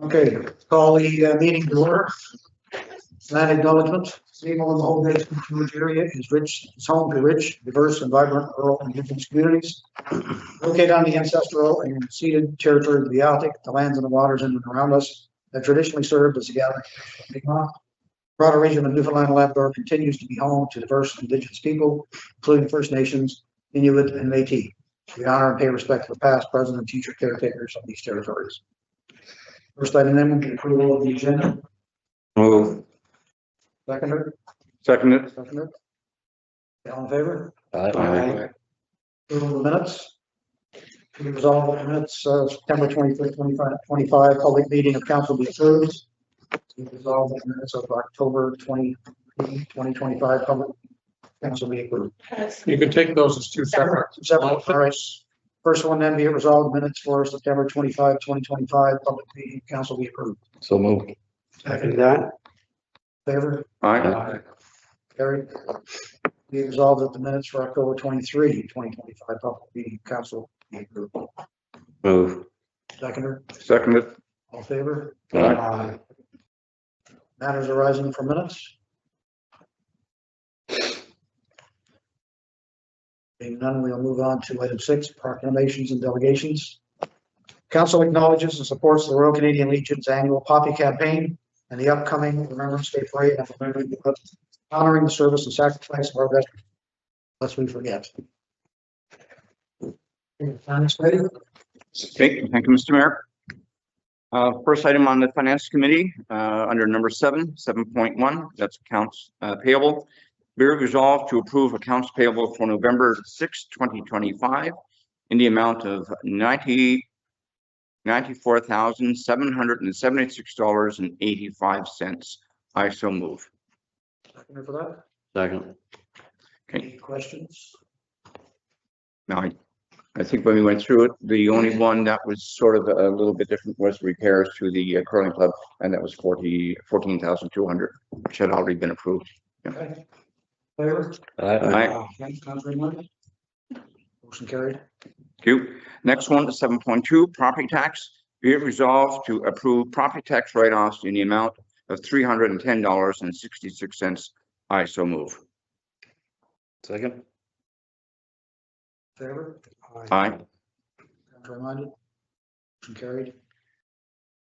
Okay, call the meeting to order. Land acknowledgement. Seymour and the whole Bay Village area is rich. It's home to rich, diverse, and vibrant rural and indigenous communities. Located on the ancestral and ceded territory of the Altic, the lands and the waters in and around us that traditionally served as a gathering place for Mi'kmaq. Broader region of Newfoundland and Labrador continues to be home to diverse indigenous people, including First Nations, Inuit, and Métis. We honor and pay respect to the past, present, and future caretakers of these territories. First item then will be approval of the agenda. Move. Seconder. Seconded. Seconder. All in favor? Aye. Approval of the minutes. Be resolved that the minutes September 25th, 2025 public meeting of council be approved. Be resolved that the minutes of October 2025 public council be approved. You can take those as two separate. Separate. All right. First one then be it resolved minutes for September 25, 2025 public meeting council be approved. So moved. Second that. Favor? Aye. Carried. Be resolved that the minutes for October 23, 2025 public meeting council be approved. Move. Seconder. Seconded. All in favor? Aye. Matters arising from minutes. Being none, we'll move on to item 6, proclamations and delegations. Council acknowledges and supports the Royal Canadian Legion's annual Poppy campaign and the upcoming Remembrance Day Parade and honoring the service and sacrifice of our veterans, lest we forget. Finance Committee. Okay, thank you, Mr. Mayor. First item on the Finance Committee, under number 7.1, that's accounts payable. Be resolved to approve accounts payable for November 6, 2025 in the amount of $94,776.85. I so move. Seconder for that. Second. Okay. Any questions? Now, I think when we went through it, the only one that was sort of a little bit different was repairs to the curling club, and that was $14,200, which had already been approved. Okay. Favor? Aye. Contrary minded? Motion carried. Thank you. Next one, 7.2, property tax. Be it resolved to approve property tax write-offs in the amount of $310.66. I so move. Second. Favor? Aye. Contrary minded? Motion carried.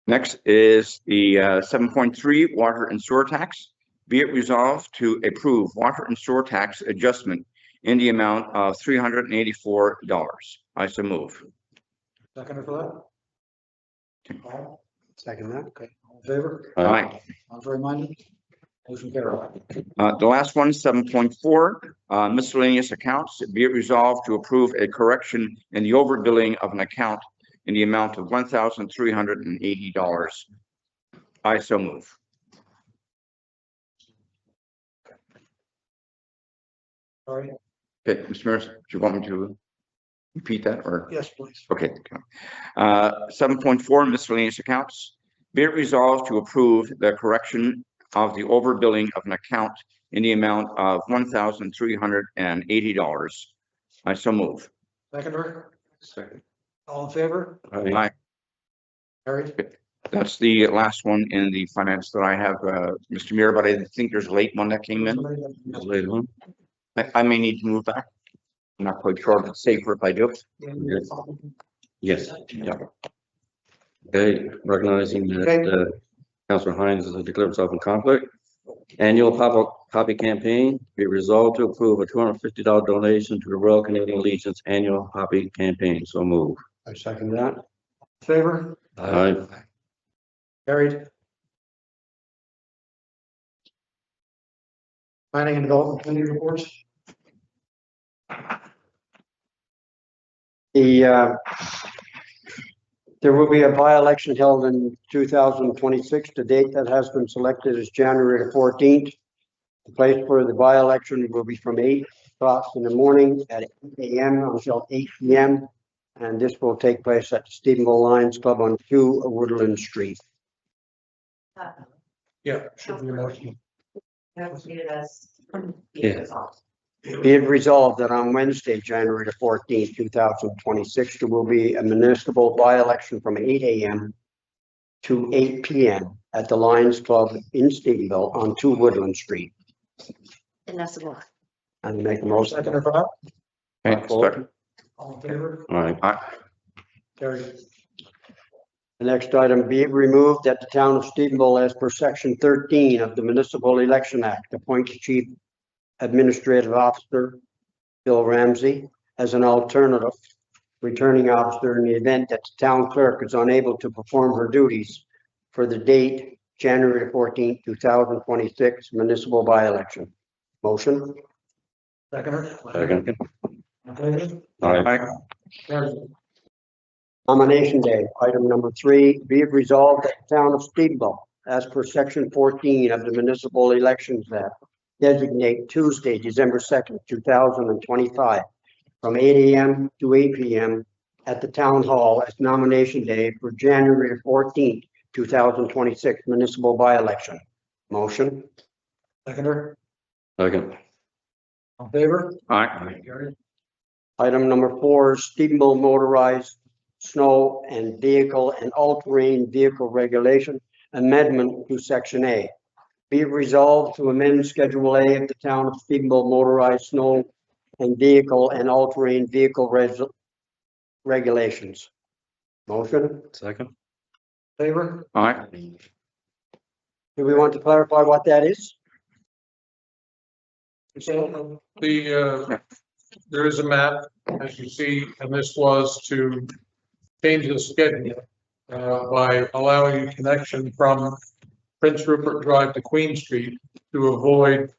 Next is the 7.3, water and sewer tax. Be it resolved to approve water and sewer tax adjustment in the amount of $384. I so move. Seconder for that? Paul? Second that. Okay. All in favor? Aye. Contrary minded? Motion carried. The last one, 7.4, miscellaneous accounts. Be it resolved to approve a correction in the overbilling of an account in the amount of $1,380. I so move. Sorry. Okay, Mr. Mayor, do you want me to repeat that or? Yes, please. Okay. 7.4, miscellaneous accounts. Be it resolved to approve the correction of the overbilling of an account in the amount of $1,380. I so move. Seconder? Second. All in favor? Aye. Carried. That's the last one in the finance that I have, Mr. Mayor, but I think there's a late one that came in. Later one. I may need to move back. I'm not quite sure if it's safer if I do. Yes. Yeah. Okay, recognizing that Councillor Hines has declared himself in conflict. Annual Poppy campaign. Be resolved to approve a $250 donation to the Royal Canadian Legion's annual Poppy campaign. So move. I second that. Favor? Aye. Carried. Planning and Development Committee reports. There will be a by-election held in 2026. The date that has been selected is January the 14th. The place for the by-election will be from 8 o'clock in the morning at 8 a.m. until 8 p.m. And this will take place at the Stephenville Lions Club on 2 Woodland Street. Yeah, should be a motion. That was needed as. Yeah. Be it resolved that on Wednesday, January the 14th, 2026, there will be a municipal by-election from 8 a.m. to 8 p.m. at the Lions Club in Stephenville on 2 Woodland Street. And that's the one. And make a motion. Second for that? Okay, second. All in favor? All right. Carried. The next item, be it removed that the town of Stephenville, as per section 13 of the Municipal Election Act, appoints Chief Administrative Officer Bill Ramsey as an alternative returning officer in the event that the town clerk is unable to perform her duties for the date January 14th, 2026 municipal by-election. Motion? Second. Second. Okay. All right. Carried. Nomination Day, item number 3, be it resolved that the town of Stephenville, as per section 14 of the Municipal Elections Act, designate Tuesday, December 2nd, 2025, from 8 a.m. to 8 p.m. at the town hall as nomination day for January 14th, 2026 municipal by-election. Motion? Seconder. Second. All in favor? Aye. Carried. Item number 4, Stephenville motorized snow and vehicle and all-terrain vehicle regulation amendment to section A. Be it resolved to amend Schedule A of the town of Stephenville motorized snow and vehicle and all-terrain vehicle regulations. Motion? Second. Favor? Aye. Do we want to clarify what that is? So there is a map, as you see, and this was to change the schedule by allowing connection from Prince Rupert Drive to Queen Street to avoid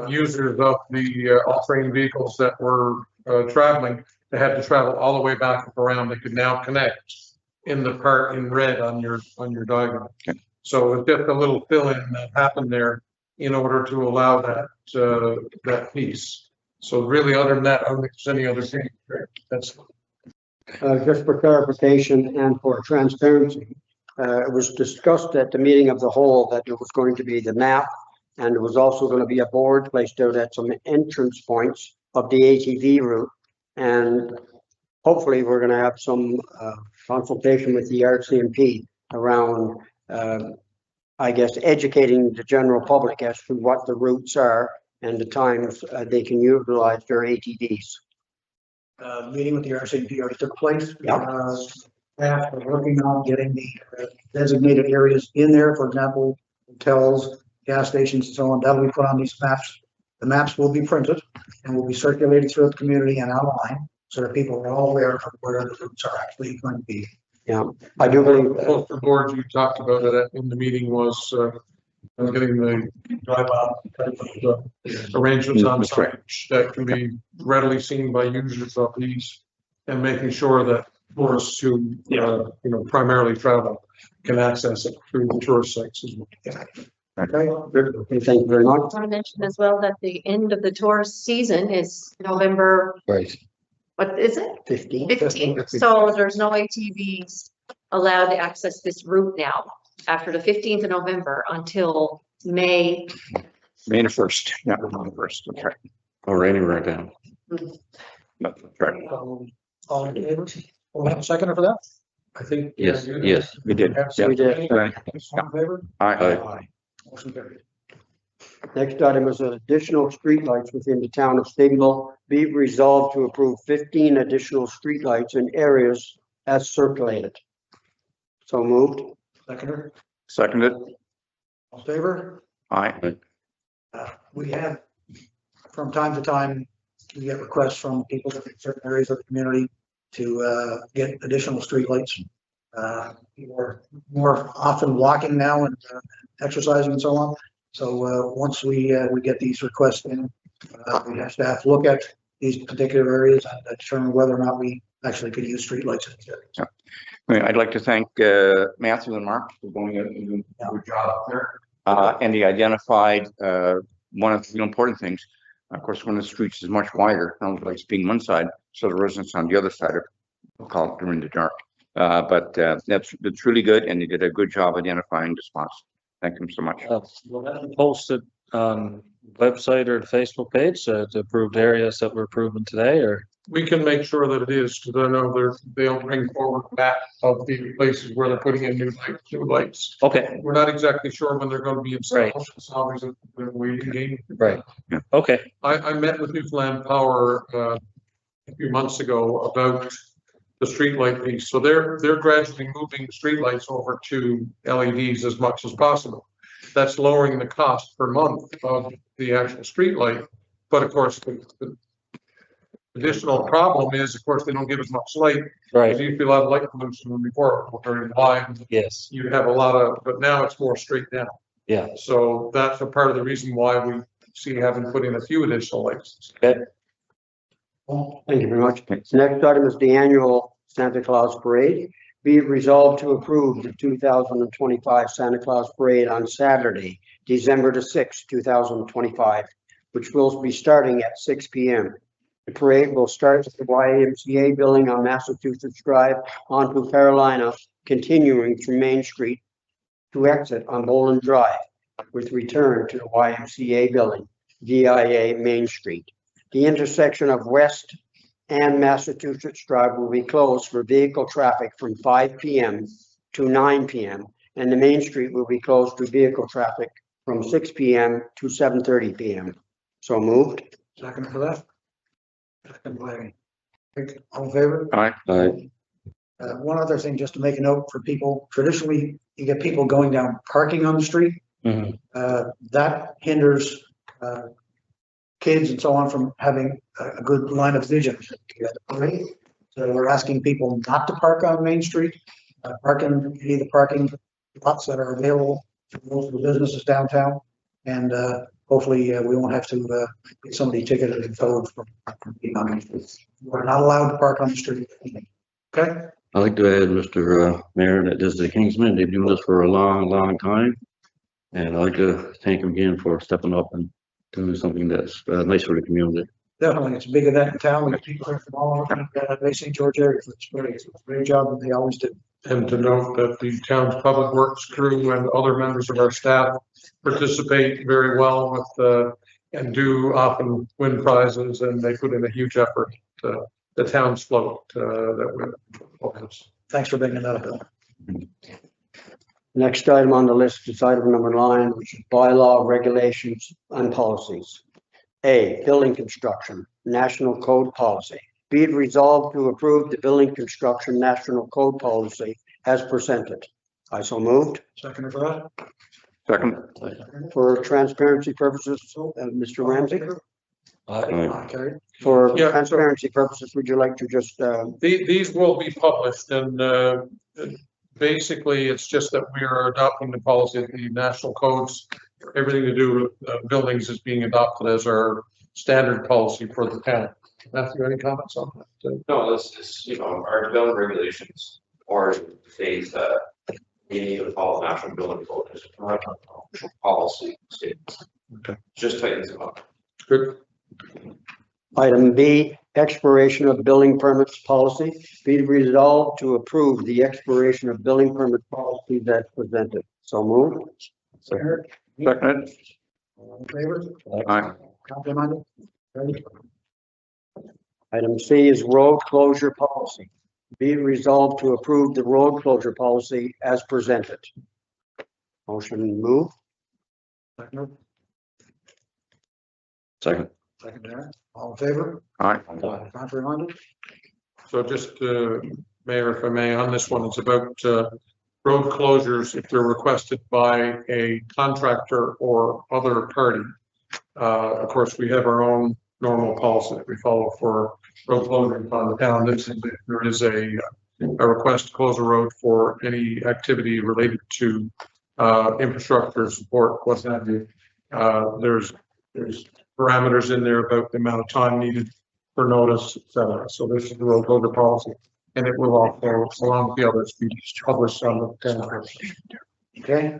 users of the all-terrain vehicles that were traveling. They had to travel all the way back up around. They could now connect in the part in red on your diagram. Okay. So it's just a little fill-in that happened there in order to allow that piece. So really, other than that, I don't think there's any other thing. That's Just for clarification and for transparency, it was discussed at the meeting of the whole that there was going to be the map, and there was also going to be a board placed out at some entrance points of the ATV route. And hopefully we're going to have some consultation with the RCMP around, I guess, educating the general public as to what the routes are and the times they can utilize their ATVs. Meeting with the RCMP already took place. Yeah. Staff are working on getting the designated areas in there, for example, hotels, gas stations and so on. That'll be put on these maps. The maps will be printed and will be circulated throughout the community and online so that people are all aware of where the routes are actually going to be. Yeah, I do believe. both the boards you talked about it in the meeting was getting the drive out type of arrangements on That's right. sites that can be readily seen by users of these, and making sure that tourists who primarily travel can access it through the tourist sites as well. Okay, thank you very much. I want to mention as well that the end of the tourist season is November, Right. what is it? 15. 15th. So there's no ATVs allowed to access this route now after the 15th of November until May. May the 1st. Yeah, May the 1st. That's right. Oh, raining right down. That's right. All in favor? We'll have a seconder for that? I think. Yes, yes. We did. Yeah. We did. All in favor? Aye. Motion carried. Next item is additional streetlights within the town of Stephenville. Be resolved to approve 15 additional streetlights in areas as circulated. So moved. Seconder, Seconded. all in favor? Aye. We have, from time to time, we get requests from people in certain areas of the community to get additional streetlights. People are more often walking now and exercising and so on. So once we get these requests in, we have staff look at these particular areas and determine whether or not we actually could use streetlights in these areas. I mean, I'd like to thank Matthew and Mark for going out and doing a good job up there. And they identified one of the important things. Of course, one of the streets is much wider, not like it's being one side, so the residents on the other side are, we'll call it during the dark. But that's really good, and they did a good job identifying the spots. Thank them so much. Well, that's posted website or the Facebook page, the approved areas that were proven today, or? We can make sure that it is, because I know they'll bring forward map of the places where they're putting in new lights. Okay, We're not exactly sure when they're going to be installed. It's always a waiting game. right. Okay, I met with Newfoundland Power, a few months ago about the streetlight piece. So they're gradually moving streetlights over to LEDs as much as possible. That's lowering the cost per month of the actual streetlight. But of course, the additional problem is, of course, they don't give as much light. There right, used to be a lot of light pollution when before, during wide, yes, you have a lot of, but now it's more straight down. yeah, So that's a part of the reason why we see having put in a few additional lights. Thank you very much. Next item is the annual Santa Claus Parade. Be it resolved to approve the 2025 Santa Claus Parade on Saturday, December the 6th, 2025, which will be starting at 6 p.m. The parade will start at the YMCA building on Massachusetts Drive onto Carolina, continuing through Main Street to exit on Boland Drive, with return to the YMCA building, VIA Main Street. The intersection of West and Massachusetts Drive will be closed for vehicle traffic from 5 p.m. to 9 p.m. and the Main Street will be closed to vehicle traffic from 6 p.m. to 7:30 p.m. So moved. Second for that? Second by Rick. All in favor? Aye. One other thing, just to make a note for people, traditionally, you get people going down parking on the street. mhm, That hinders, kids and so on from having a good line of vision. So we're asking people not to park on Main Street, parking, the parking lots that are available to most of the businesses downtown. And, hopefully, we won't have to, get somebody ticketed and towed from being on Main Street. We're not allowed to park on the street. Okay? I'd like to add, Mr. Mayor, that this is the Kingsman. They've been doing this for a long, long time. And I'd like to thank them again for stepping up and doing something that's nice for the community. Definitely, it's a big event in town. We have people here from all over the St. George area. It's a great job that they always do. And to note that the town's public works crew and other members of our staff participate very well with, and do often win prizes, and they put in a huge effort to the town's float, that we. Thanks for bringing that up. Next item on the list is item number 9, which is bylaw regulations and policies. A, building construction, national code policy. Be it resolved to approve the building construction national code policy as presented. I so moved. Second for that? Second. For transparency purposes, Mr. Ramsey, Carried. for Yeah, so- transparency purposes, would you like to just, These will be published, and basically, it's just that we are adopting the policy, the national codes. Everything to do with buildings is being adopted as our standard policy for the town. Matthew, any comments on that? No, this is, our building regulations or states that we need to follow national building code as a policy statements. Okay. Just tightens them up. Good. item B, expiration of building permits policy. Be it resolved to approve the expiration of building permit policy that's presented. So moved. Second. Second. All in favor? Aye. Complimented? Ready? Item C is road closure policy. Be it resolved to approve the road closure policy as presented. Motion moved. Second. Second. Second there. All in favor? Aye. Complimented? So just, Mayor, if I may, on this one, it's about road closures if they're requested by a contractor or other party. Of course, we have our own normal policy that we follow for road closure on the town. This is if there is a request to close a road for any activity related to infrastructure support, what have you. There's parameters in there about the amount of time needed for notice, et cetera. So this is the road closure policy, and it will also, along with the others, be published on the town website. Okay.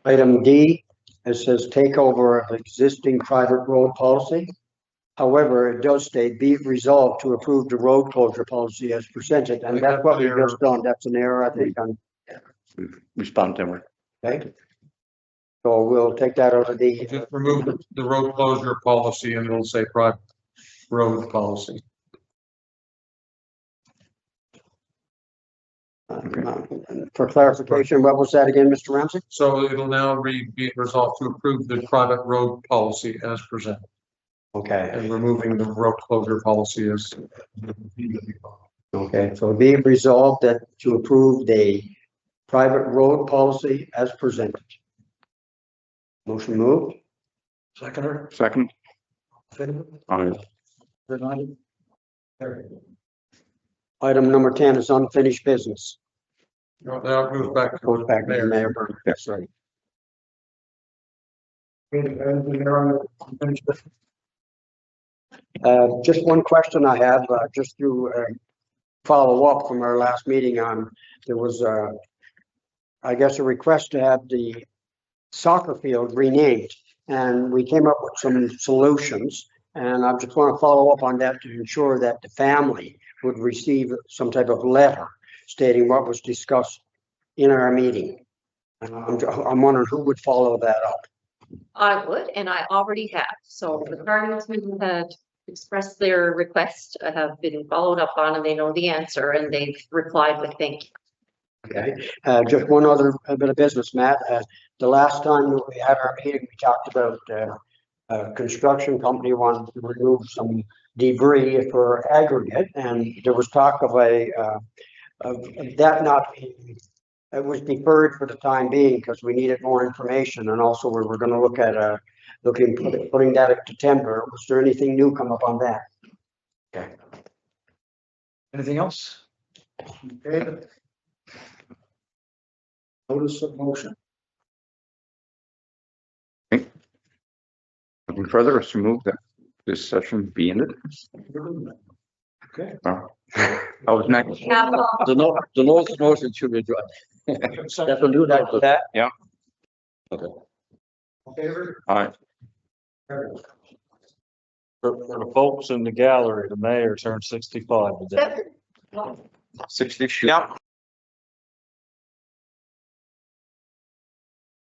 Item D, it says takeover of existing private road policy. However, it does state be it resolved to approve the road closure policy as presented, and that's what we just done. That's an error, I think, on, Respond to him. okay? So we'll take that out of the, Just remove the road closure policy and it'll say private road policy. for clarification, what was that again, Mr. Ramsey? So it'll now read, be it resolved to approve the private road policy as presented Okay, and removing the road closure policy as. okay, so be it resolved that to approve the private road policy as presented. Motion moved. Seconder. Second. Aye. Item number 10 is unfinished business. Now it goes back to. Goes back to the Mayor. mayor. Burke. That's right. Just one question I have, just to follow up from our last meeting on, there was I guess a request to have the soccer field renamed, and we came up with some solutions. And I just want to follow up on that to ensure that the family would receive some type of letter stating what was discussed in our meeting. And I'm wondering who would follow that up. I would, and I already have. So the parties who had expressed their request have been followed up on and they know the answer and they've replied with thank you. Okay, just one other bit of business, Matt. The last time we had our meeting, we talked about a construction company wanted to remove some debris for aggregate, and there was talk of that not being, it was deferred for the time being because we needed more information, and also we were going to look at putting that to tender. Was there anything new come up on that? Okay. Anything else? Okay. Notice of motion. Nothing further, is to move that this session be ended. Okay. I was next. Capital. The lowest motion should be done. That's what do that. That, Favor? All right. For the folks in the gallery, the mayor turned 65 today. 60, yeah.